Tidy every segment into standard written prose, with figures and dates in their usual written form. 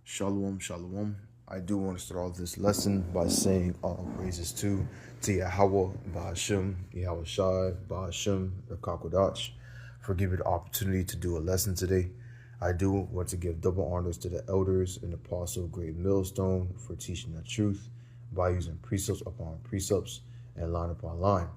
Shalom, shalom. I do want to start off this lesson by saying all praises to YAHAWAH, BAHASHAM, YAHAWASHI, BAHASHAM, QADASH, for giving the opportunity to do a lesson today. I do want to give double honors to the elders and apostle Great Millstone for teaching the truth by using precepts upon precepts and line upon line.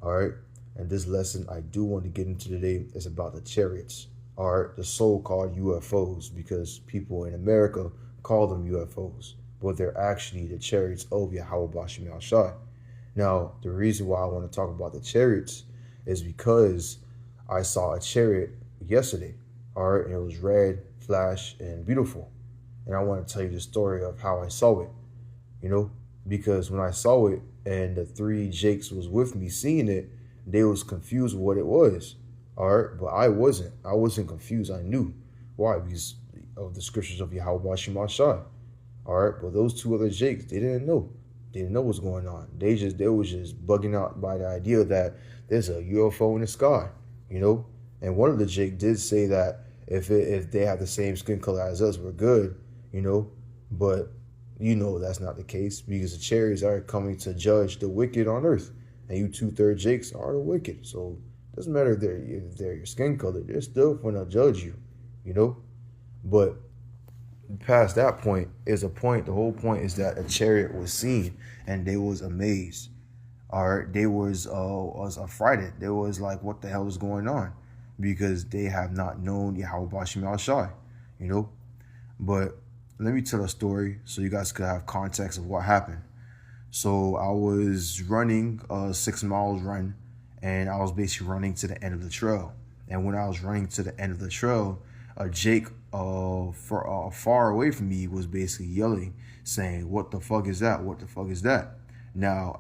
All right. And this lesson I do want to get into today is about the chariots, or the so-called UFOs, because people in America call them UFOs, but they're actually the chariots of YAHAWASHI. Now, the reason why I want to talk about the chariots is because I saw a chariot yesterday, all right, and it was red, flash, and beautiful. And I want to tell you the story of how I saw it, because when I saw it and the three Jakes was with me seeing it, they was confused with what it was. All right, but I wasn't. I wasn't confused. I knew. Why? Because of the scriptures of YAHAWASHI. All right, but those two other Jakes, they didn't know. They didn't know what's going on. They was just bugging out by the idea that there's a UFO in the sky, And one of the Jake did say that if they have the same skin color as us, we're good, But that's not the case, because the chariots are coming to judge the wicked on earth, and you 2/3 Jakes are the wicked. So it doesn't matter if they're your skin color, they're still gonna judge you, But past that point is a point. The whole point is that a chariot was seen, and they was amazed. All right, they was affrighted. They was like, what the hell is going on? Because they have not known YAHAWASHI, But let me tell a story so you guys could have context of what happened. So I was running a 6 miles run, and I was basically running to the end of the trail. And when I was running to the end of the trail, a Jake far away from me was basically yelling, saying, "What the fuck is that? What the fuck is that?" Now,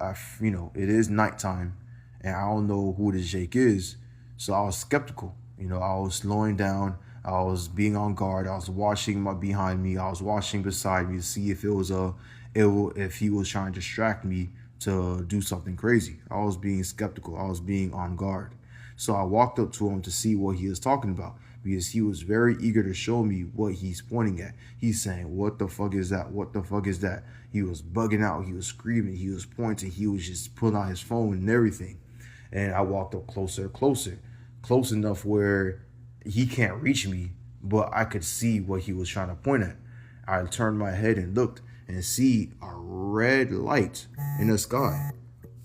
it is nighttime, and I don't know who this Jake is, so I was skeptical. I was slowing down. I was being on guard. I was watching behind me. I was watching beside me to see if if he was trying to distract me to do something crazy. I was being skeptical. I was being on guard. So I walked up to him to see what he was talking about, because he was very eager to show me what he's pointing at. He's saying, "What the fuck is that? What the fuck is that?" He was bugging out. He was screaming. He was pointing. He was just pulling out his phone and everything. And I walked up closer, close enough where he can't reach me, but I could see what he was trying to point at. I turned my head and looked and see a red light in the sky.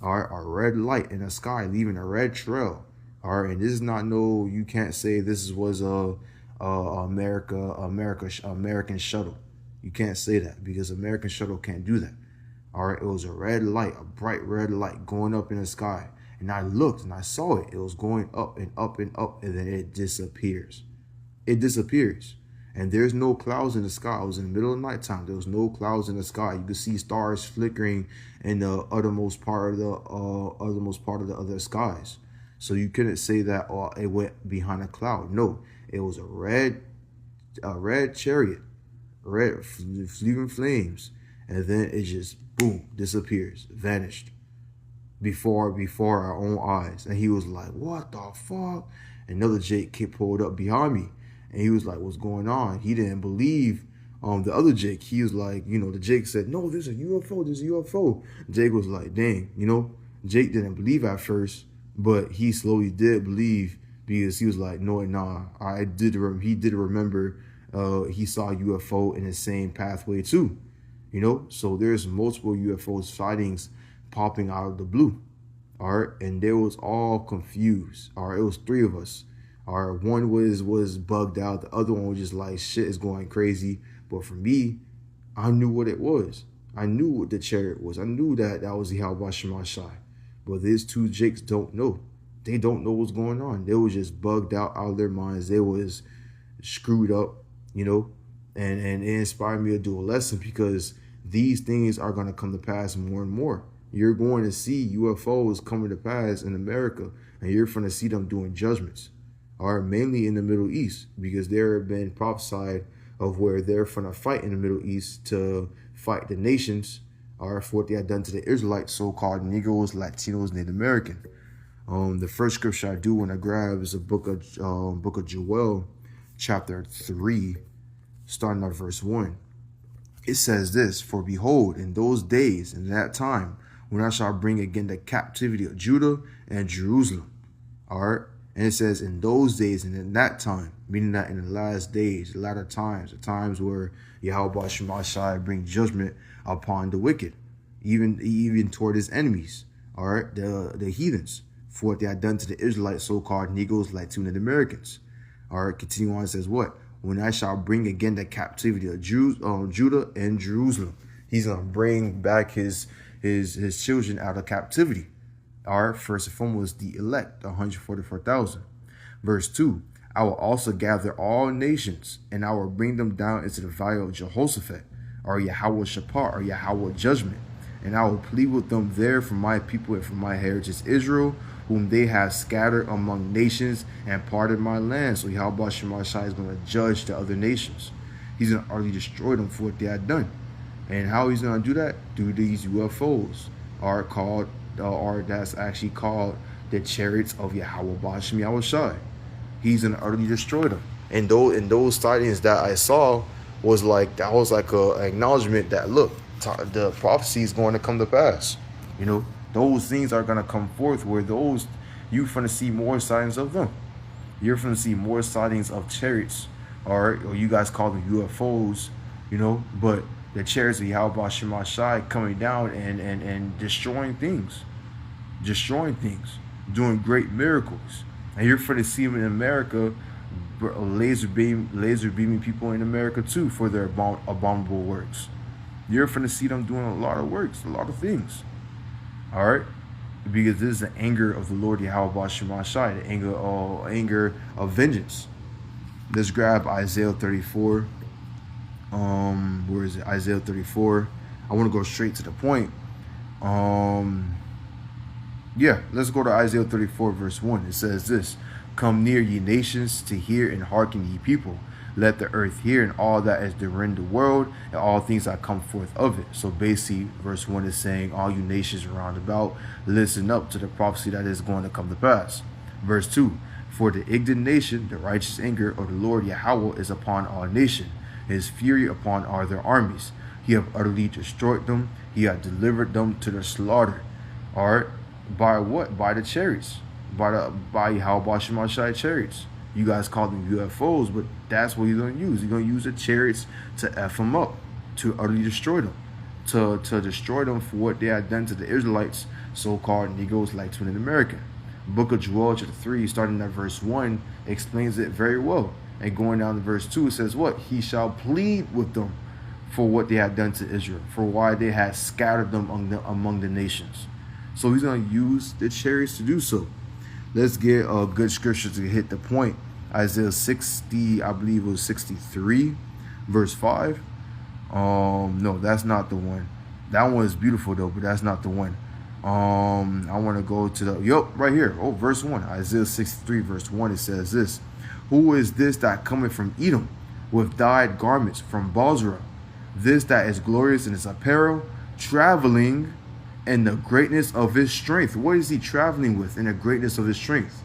All right, a red light in the sky, leaving a red trail. All right, and this is not you can't say this was a American shuttle. You can't say that, because American shuttle can't do that. All right, it was a red light, a bright red light going up in the sky. And I looked and I saw it. It was going up and up and up, and then it disappears. It disappears. And there's no clouds in the sky. It was in the middle of nighttime. There was no clouds in the sky. You could see stars flickering in the uttermost part of the other skies. So you couldn't say that it went behind a cloud. No, it was a red chariot, red fleeting flames, and then it just boom disappears, vanished before our own eyes. And he was like, "What the fuck?" Another Jake pulled up behind me, and he was like, "What's going on?" He didn't believe the other Jake. He was like, the Jake said, "No, there's a UFO, there's a UFO." Jake was like, dang, Jake didn't believe at first, but he slowly did believe, because he was like, "No, nah, he did remember he saw a UFO in the same pathway too." So there's multiple UFO sightings popping out of the blue. All right, and they was all confused. All right, it was 3 of us. All right, one was bugged out. The other one was just like, shit is going crazy. But for me, I knew what it was. I knew what the chariot was. I knew that was the YAHAWASHI. But these 2 Jakes don't know. They don't know what's going on. They was just bugged out of their minds. They was screwed up, and it inspired me to do a lesson, because these things are going to come to pass more and more. You're going to see UFOs coming to pass in America, and you're going to see them doing judgments, mainly in the Middle East, because there have been prophesied of where they're going to fight in the Middle East to fight the nations, for what they had done to the Israelites, so-called Negroes, Latinos, Native American. The first scripture I do want to grab is the book of Joel, chapter 3, starting at verse 1. it says this, for behold, in those days, in that time, when I shall bring again the captivity of Judah and Jerusalem. All right. And it says in those days and in that time, meaning that in the last days, the latter times, the times where Yahweh shall bring judgment upon the wicked, even toward his enemies, all right, the heathens, for what they had done to the Israelites, so-called Negroes, Latino Americans. All right, continue on, it says what? When I shall bring again the captivity of Judah and Jerusalem. He's going to bring back his children out of captivity. All right, first and foremost, the elect, 144,000. Verse 2, I will also gather all nations, and I will bring them down into the valley of Jehoshaphat, or Yahweh Shapar, or Yahweh judgment. And I will plead with them there for my people and for my heritage Israel, whom they have scattered among nations and parted my land. So Yahweh Shemashai is going to judge the other nations. He's going to utterly destroy them for what they had done. And how he's going to do that? Through these UFOs, are called, or that's actually called the chariots of Yahweh BAHASHAM Yahawashi. He's going to utterly destroy them. And those sightings that I saw was like, that was like an acknowledgement that, look, the prophecy is going to come to pass. You know, those things are going to come forth where those, you're going to see more sightings of them. You're going to see more sightings of chariots, or you guys call them UFOs, you know, but the chariots of Yahweh Shemashai coming down and destroying things, doing great miracles. And you're going to see them in America, laser beaming people in America too for their abominable works. You're going to see them doing a lot of works, a lot of things. All right? Because this is the anger of the Lord Yahweh Shemashai, the anger of vengeance. Let's grab Isaiah 34. Where is it? Isaiah 34. I want to go straight to the point. Yeah, let's go to Isaiah 34, verse 1. It says this, come near, ye nations, to hear, and hearken, ye people. Let the earth hear, and all that is therein the world, and all things that come forth of it. So basically, verse 1 is saying, all you nations round about, listen up to the prophecy that is going to come to pass. Verse 2, for the indignation, the righteous anger of the Lord Yahweh is upon all nations, his fury upon all their armies. He hath utterly destroyed them, he hath delivered them to the slaughter. All right, by what? By the chariots, by Yahweh Shemashai chariots. You guys call them UFOs, but that's what he's going to use. He's going to use the chariots to F them up, to utterly destroy them, to destroy them for what they had done to the Israelites, so-called Negroes, like Twin American. Book of Joel, chapter 3, starting at verse 1, explains it very well. And going down to verse 2, it says what? He shall plead with them for what they had done to Israel, for why they had scattered them among the nations. So he's going to use the chariots to do so. Let's get a good scripture to hit the point. Isaiah 60, I believe it was 63, verse 5. No, that's not the one. That one is beautiful though, but that's not the one. I want to go to the, right here. Oh, verse 1. Isaiah 63, verse 1. It says this. Who is this that cometh from Edom with dyed garments from Bozrah? This that is glorious in his apparel, traveling and the greatness of his strength. What is he traveling with in the greatness of his strength?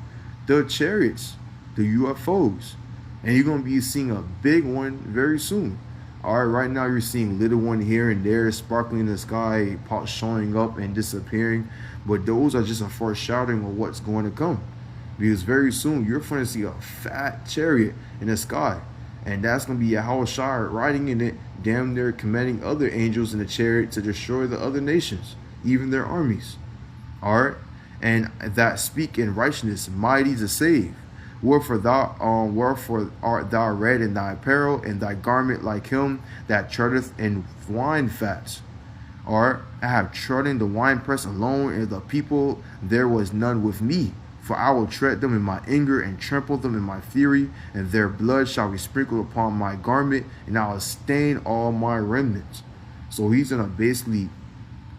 The chariots, the UFOs. And you're going to be seeing a big one very soon. All right, right now you're seeing little one here and there sparkling in the sky, showing up and disappearing. But those are just a foreshadowing of what's going to come. Because very soon you're going to see a fat chariot in the sky. And that's going to be Yahawashi riding in it, damn near commanding other angels in the chariot to destroy the other nations, even their armies. All right, and that speak in righteousness, mighty to save. Wherefore art thou red in thy apparel, and thy garment like him that treadeth in wine fats. Or I have trodden the winepress alone, and the people there was none with me. For I will tread them in my anger, and trample them in my fury, and their blood shall be sprinkled upon my garment, and I will stain all my remnants. So he's gonna basically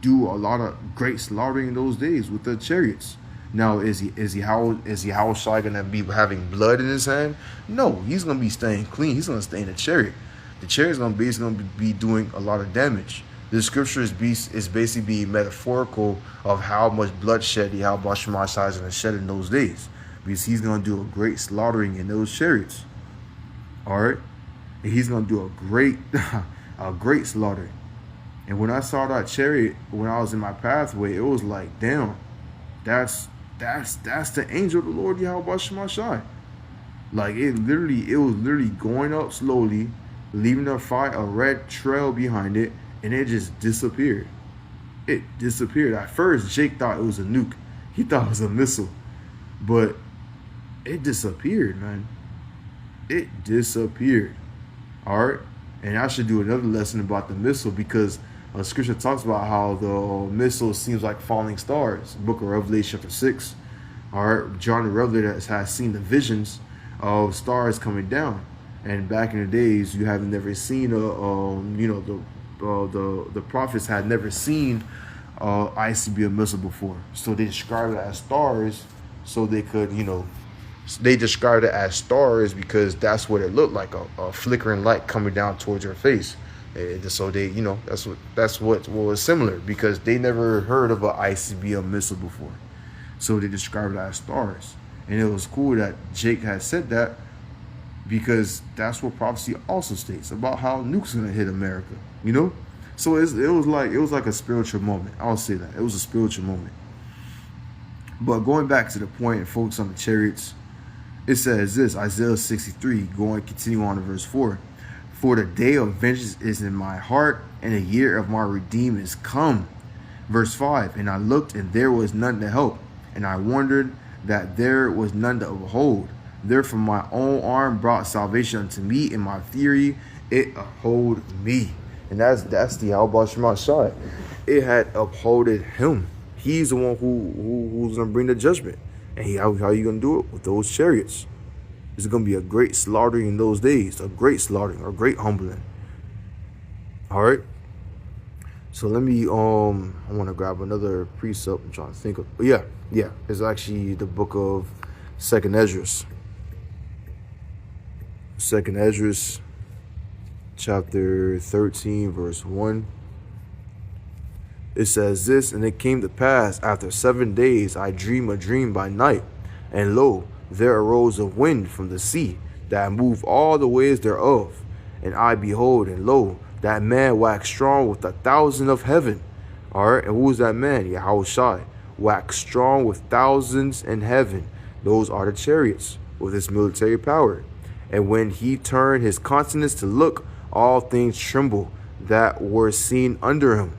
do a lot of great slaughtering in those days with the chariots. Now, is Yahawashi gonna be having blood in his hand? No, he's gonna be staying clean. He's gonna stay in the chariot. The chariot's gonna be doing a lot of damage. The scripture is basically being metaphorical of how much bloodshed Yahweh Shemashai is gonna shed in those days, because he's gonna do a great slaughtering in those chariots. All right, and he's gonna do a great a great slaughter. And when I saw that chariot, when I was in my pathway, it was like, damn, that's the angel of the Lord YAHAWASHI. Like it was literally going up slowly, leaving a red trail behind it, and it just disappeared. It disappeared. At first, Jake thought it was a nuke. He thought it was a missile, but it disappeared, man. It disappeared. All right, and I should do another lesson about the missile, because Scripture talks about how the missile seems like falling stars. Book of Revelation chapter 6. All right, John the Revelator has seen the visions of stars coming down, and back in the days, you haven't never seen the prophets had never seen ICBM missile before, so they described it as stars, so they could, they described it as stars because that's what it looked like, a flickering light coming down towards your face. So they, that's what was similar, because they never heard of an ICBM missile before, so they described it as stars. And it was cool that Jake had said that, because that's what prophecy also states about how nukes gonna hit America, So it was like a spiritual moment. I'll say that it was a spiritual moment. But going back to the point and focus on the chariots, it says this, Isaiah 63, continue on to verse 4. For the day of vengeance is in my heart, and the year of my redeem is come. Verse 5, and I looked, and there was none to help, and I wondered that there was none to behold. Therefore my own arm brought salvation unto me, and my fury it uphold me. And that's the YAHAWASHI. It had upholded him. He's the one who's gonna bring the judgment. And how you gonna do it? With those chariots. It's gonna be a great slaughtering in those days, a great slaughtering, a great humbling. All right. So let me I want to grab another precept. I'm trying to think of. Yeah. It's actually the book of 2nd Esdras. 2nd Esdras, chapter 13, verse 1. It says this, and it came to pass after 7 days I dreamed a dream by night, and lo, there arose a wind from the sea that moved all the ways thereof. And I behold, and lo, that man waxed strong with 1,000 of heaven. All right, and who is that man? YAHAWASHI. Waxed strong with thousands in heaven. Those are the chariots with his military power. And when he turned his countenance to look, all things trembled that were seen under him.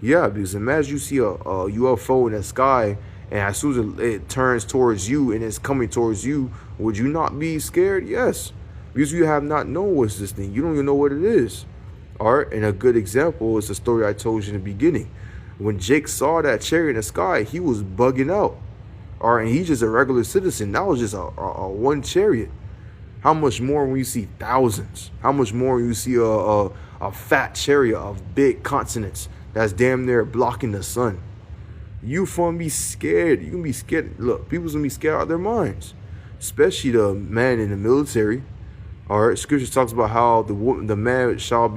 Yeah, because imagine you see a UFO in the sky, and as soon as it turns towards you and it's coming towards you, would you not be scared? Yes, because you have not known what's this thing. You don't even know what it is. All right, and a good example is the story I told you in the beginning. When Jake saw that chariot in the sky, he was bugging out. All right, and he's just a regular citizen. That was just a one chariot. How much more when you see thousands? How much more when you see a fat chariot of big continents that's damn near blocking the sun? You gonna be scared. You gonna be scared. Look, people's gonna be scared out of their minds, especially the man in the military. All right, Scripture talks about how the man shall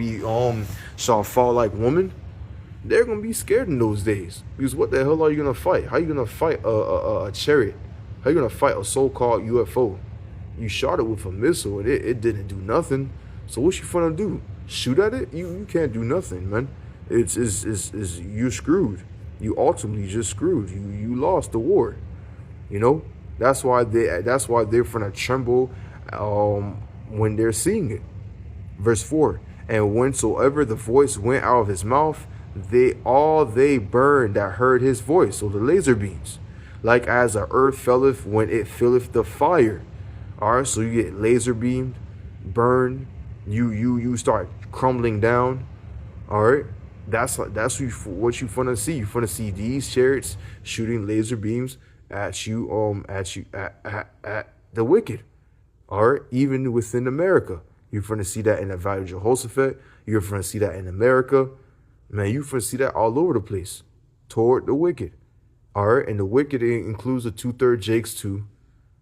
fall like woman. They're gonna be scared in those days, because what the hell are you gonna fight? How are you gonna fight a chariot? How are you gonna fight a so-called UFO? You shot it with a missile and it didn't do nothing. So what you gonna do? Shoot at it? You can't do nothing, man. It's you're screwed. You ultimately just screwed. You lost the war. That's why they're gonna tremble when they're seeing it. Verse 4. And whensoever the voice went out of his mouth, they burned that heard his voice. So the laser beams, like as the earth felleth when it filleth the fire. All right, so you get laser beamed, burned, you start crumbling down. All right, that's what you finna see. You finna see these chariots shooting laser beams at the wicked. All right, even within America, you're finna see that in the Valley of Jehoshaphat. You're finna see that in America. Man, you finna see that all over the place toward the wicked. All right, and the wicked includes the 2/3 Jakes too.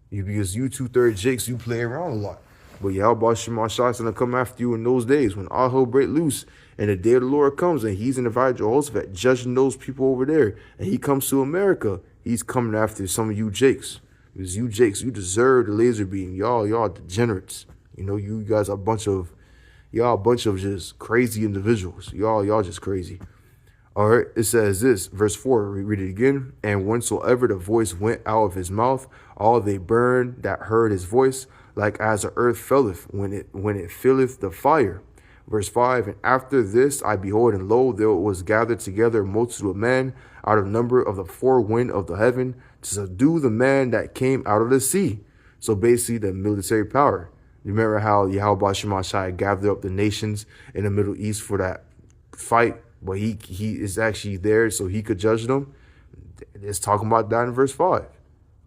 Because you 2/3 Jakes, you play around a lot. But YAHAWASHI is going to come after you in those days when all hell break loose and the day of the Lord comes and he's in the Valley of Jehoshaphat judging those people over there. And he comes to America. He's coming after some of you Jakes. Because you Jakes, you deserve the laser beam. Y'all degenerates. You guys are a bunch of Y'all a bunch of just crazy individuals. Y'all just crazy. All right, it says this, verse 4, read it again. And whensoever the voice went out of his mouth, all they burned that heard his voice, like as the earth felleth when it filleth the fire. Verse 5, and after this I behold, and lo, there was gathered together a multitude of men out of number of the four wind of the heaven to subdue the man that came out of the sea. So basically the military power. You remember how YAHAWASHI gathered up the nations in the Middle East for that fight? But he is actually there so he could judge them. It's talking about that in verse 5.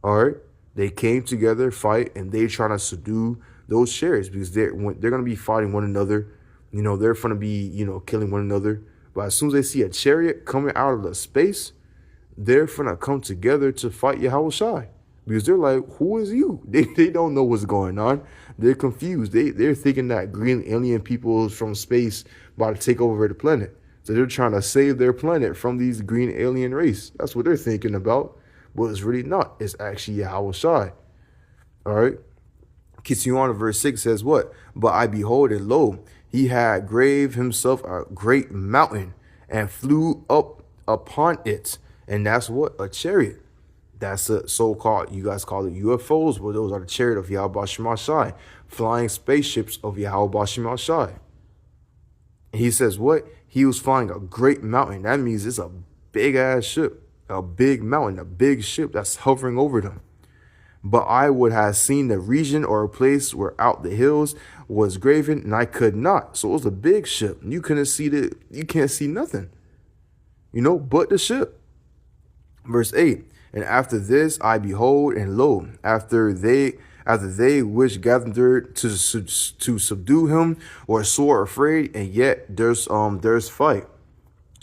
All right. They came together, fight, and they trying to subdue those chariots because they're going to be fighting one another. You know, they're going to be, you know, killing one another. But as soon as they see a chariot coming out of the space, they're going to come together to fight Yahawashi. Because they're like, who is you? They don't know what's going on. They're confused. They're thinking that green alien people from space about to take over the planet. So they're trying to save their planet from these green alien race. That's what they're thinking about. But it's really not. It's actually Yahawashi. All right. Continue on to verse 6 says what? But I behold, and lo, he had graved himself a great mountain and flew up upon it. And that's what? A chariot. That's a so-called, you guys call it UFOs. Well, those are the chariot of Yahawashi, flying spaceships of Yahawashi. He says what? He was flying a great mountain. That means it's a big-ass ship, a big mountain, a big ship that's hovering over them. But I would have seen the region or a place where out the hills was graven, and I could not. So it was a big ship. You couldn't see you can't see nothing, you know, but the ship. Verse 8, and after this I behold, and lo, after they which gathered to subdue him were sore afraid, and yet there's fight.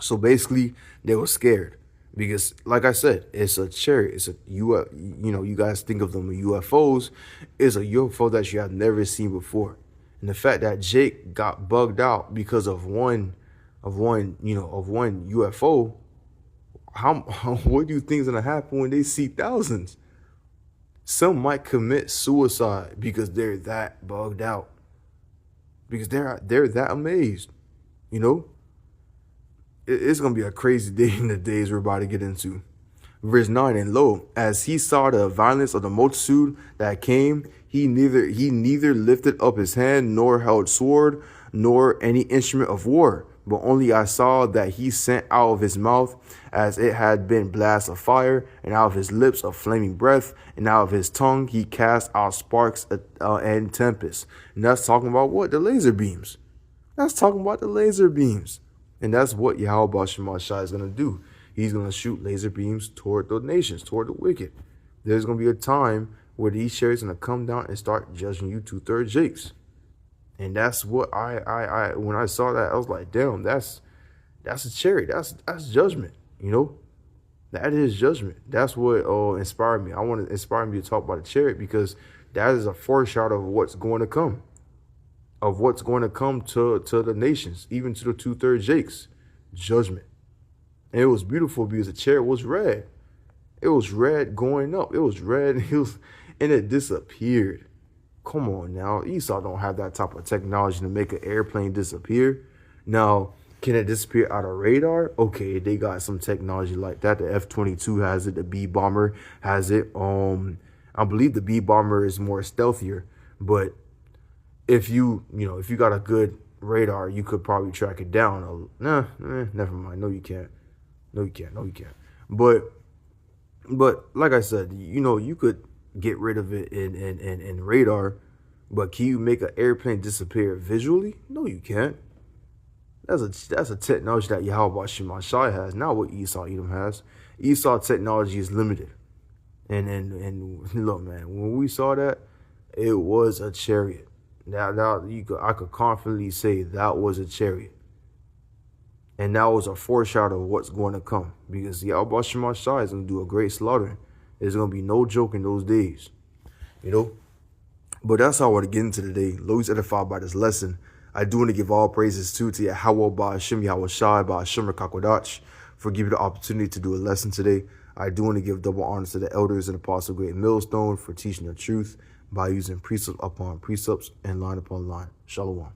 So basically they were scared because, like I said, it's a chariot. It's a you know, you guys think of them as UFOs. It's a UFO that you have never seen before, and the fact that Jake got bugged out because of one UFO. What do you think is gonna happen when they see thousands? Some might commit suicide because they're that bugged out. Because they're that amazed. You know? It's gonna be a crazy day in the days we're about to get into. Verse 9, and lo, as he saw the violence of the multitude that came, he neither lifted up his hand, nor held sword, nor any instrument of war. But only I saw that he sent out of his mouth as it had been blast of fire, and out of his lips a flaming breath, and out of his tongue he cast out sparks and tempests. And that's talking about what? The laser beams. That's talking about the laser beams. And that's what Yahawashi is going to do. He's going to shoot laser beams toward the nations, toward the wicked. There's going to be a time where these chariots are going to come down and start judging you 2/3 Jakes. And that's what I when I saw that, I was like, damn, that's a chariot. That's judgment, you know? That is judgment. That's what inspired me. I want to inspire me to talk about the chariot because that is a foreshadow of what's going to come. Of what's going to come to the nations, even to the 2/3 Jakes. Judgment. And it was beautiful because the chariot was red. It was red going up. It was red. And it disappeared. Come on now. Esau don't have that type of technology to make an airplane disappear. Now, can it disappear out of radar? Okay, they got some technology like that. The F-22 has it. The B-bomber has it. I believe the B-bomber is more stealthier. But if you got a good radar, you could probably track it down. Never mind. No, you can't. No, you can't. But like I said, you could get rid of it in radar, but can you make an airplane disappear visually? No, you can't. That's a technology that Yahawashi has, not what Esau Edom has. Esau technology is limited. And look, man, when we saw that, it was a chariot. I could confidently say that was a chariot. And that was a foreshadow of what's going to come. Because Yahawashi is going to do a great slaughtering. There's going to be no joke in those days. You know? But that's how I want to get into today. Lord's edified by this lesson. I do want to give all praises to YAHAWAH, BAHASHAM, YAHAWASHI, BAHASHAM, QADASH for giving the opportunity to do a lesson today. I do want to give double honors to the elders and apostles of GREATMILLSTONE for teaching the truth by using precept upon precepts and line upon line. Shalom.